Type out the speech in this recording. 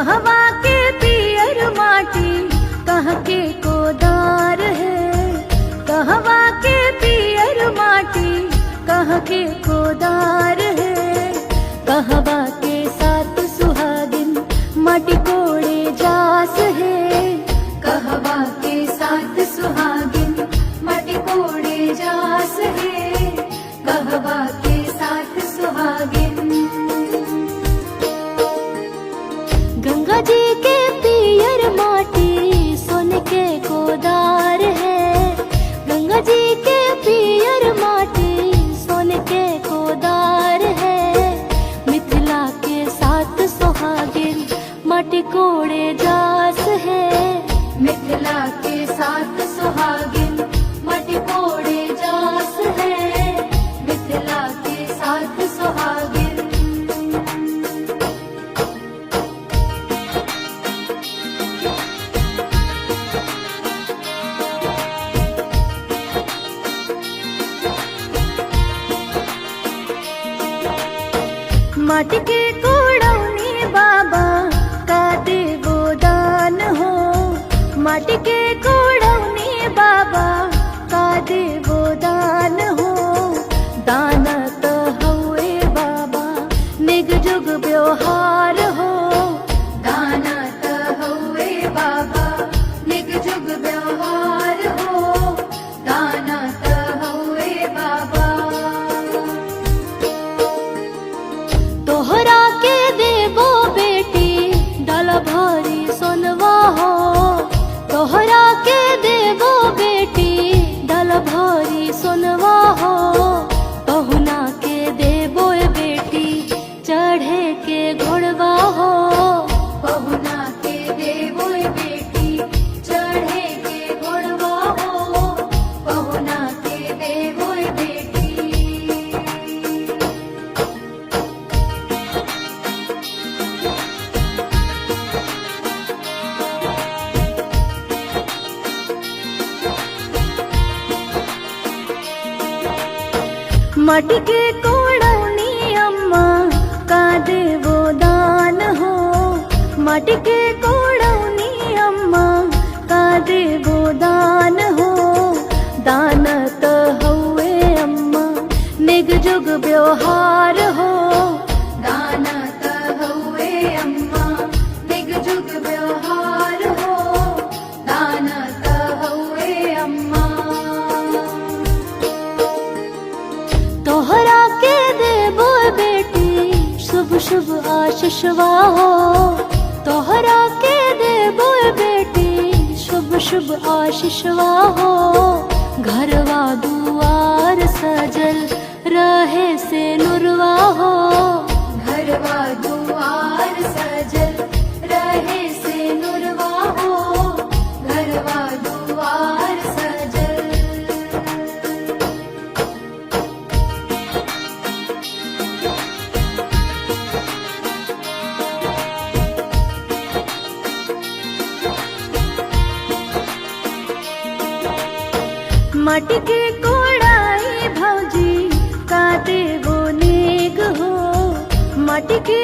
कहवा के पियर माटी कहाँ के कोदार है। कहवा के पियर माटी कहाँ के कोदार है। कहवा के साथ सुहागिन माटी कोड़े जास है। कहवा के साथ सुहागिन माटी कोड़े जास है। कहवा के साथ सुहागिन। गंगा जी के पियर माटी सोने के कोदार है। गंगा जी के पियर माटी सोने के कोदार है। मिथिला के साथ सुहागिन माटी कोड़े जास है। मिथिला के साथ सुहागिन माटी कोड़े जास है। मिथिला के साथ सुहागिन। माटी के कोड़ौनी बाबा का देवो दान हो। माटी के कोड़ौनी बाबा का देवो दान हो। दान तो हुए बाबा निग जुग व्यवहार हो। दान तो हुए बाबा निग जुग व्यवहार हो। दान तो हुए बाबा। तोहरा के देबो बेटी डाल भारी सोनवा हो। तोहरा के देबो बेटी डाल भारी सोनवा हो। पहुना के देबो बेटी चढ़े के घोड़वा हो। पहुना के देबो बेटी चढ़े के घोड़वा हो। पहुना के देबो बेटी। माटी के कोड़ौनी अम्मा का देवो दान हो। माटी के कोड़ौनी अम्मा का देवो दान हो। दान तो हुए अम्मा निग जुग व्यवहार हो। दान तो हुए अम्मा निग जुग व्यवहार हो। दान तो हुए अम्मा। तोहरा के देबो बेटी शुभ शुभ आशीषवा हो। तोहरा के देबो बेटी शुभ शुभ आशीषवा हो। घरवा दुआर सजल रहे से नुरवा हो। घरवा दुआर सजल रहे से नुरवा हो। घरवा दुआर सजल। माटी के कोड़ाई भौजी का देवो नेग हो। माटी के